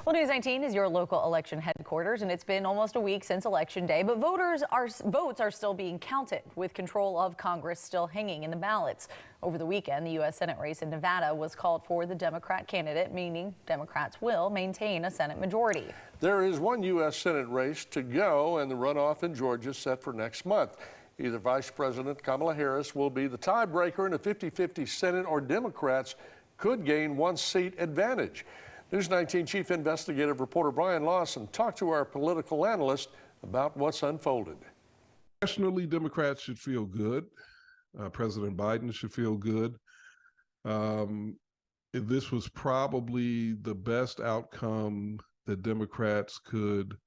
Well, News 19 is your local election headquarters, and it's been almost a week since Election Day, but votes are still being counted, with control of Congress still hanging in the ballots. Over the weekend, the U.S. Senate race in Nevada was called for the Democrat candidate, meaning Democrats will maintain a Senate majority. There is one U.S. Senate race to go, and the runoff in Georgia is set for next month. Either Vice President Kamala Harris will be the tiebreaker in a 50-50 Senate, or Democrats could gain one seat advantage. News 19 Chief Investigative Reporter Brian Lawson talked to our political analyst about what's unfolded. Nationally, Democrats should feel good. President Biden should feel good. This was probably the best outcome that Democrats could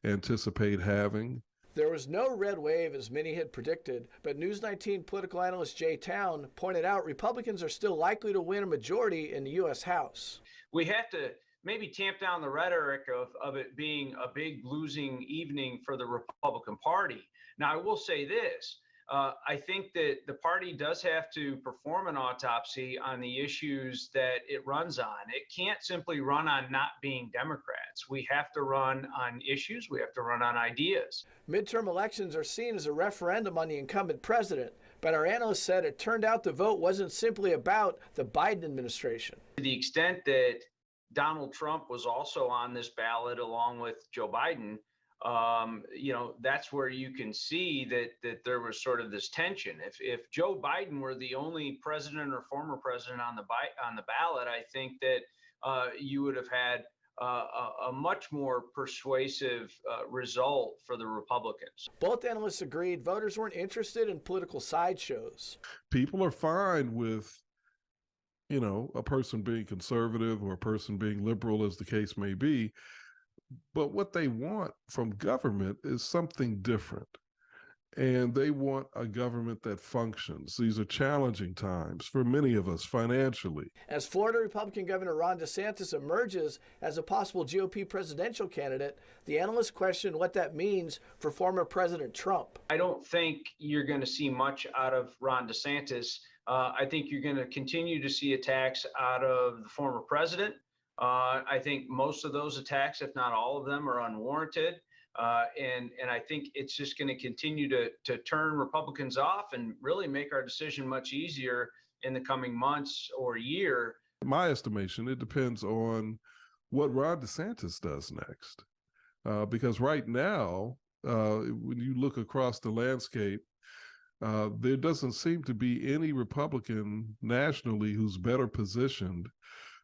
anticipate having. There was no red wave as many had predicted, but News 19 political analyst Jay Town pointed out Republicans are still likely to win a majority in the U.S. House. We have to maybe tamp down the rhetoric of it being a big losing evening for the Republican Party. Now, I will say this. I think that the party does have to perform an autopsy on the issues that it runs on. It can't simply run on not being Democrats. We have to run on issues. We have to run on ideas. Midterm elections are seen as a referendum on the incumbent president, but our analyst said it turned out the vote wasn't simply about the Biden administration. To the extent that Donald Trump was also on this ballot along with Joe Biden, that's where you can see that there was sort of this tension. If Joe Biden were the only president or former president on the ballot, I think that you would have had a much more persuasive result for the Republicans. Both analysts agreed voters weren't interested in political sideshows. People are fine with, a person being conservative or a person being liberal, as the case may be. But what they want from government is something different. And they want a government that functions. These are challenging times for many of us financially. As Florida Republican Governor Ron DeSantis emerges as a possible GOP presidential candidate, the analysts question what that means for former President Trump. I don't think you're going to see much out of Ron DeSantis. I think you're going to continue to see attacks out of the former president. I think most of those attacks, if not all of them, are unwarranted. And I think it's just going to continue to turn Republicans off and really make our decision much easier in the coming months or year. In my estimation, it depends on what Ron DeSantis does next. Because right now, when you look across the landscape, there doesn't seem to be any Republican nationally who's better positioned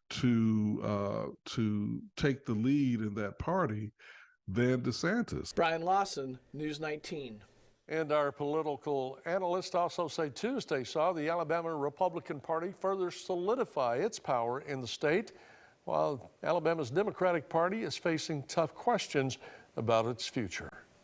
to take the lead in that party than DeSantis. Brian Lawson, News 19. And our political analysts also say Tuesday saw the Alabama Republican Party further solidify its power in the state, while Alabama's Democratic Party is facing tough questions about its future.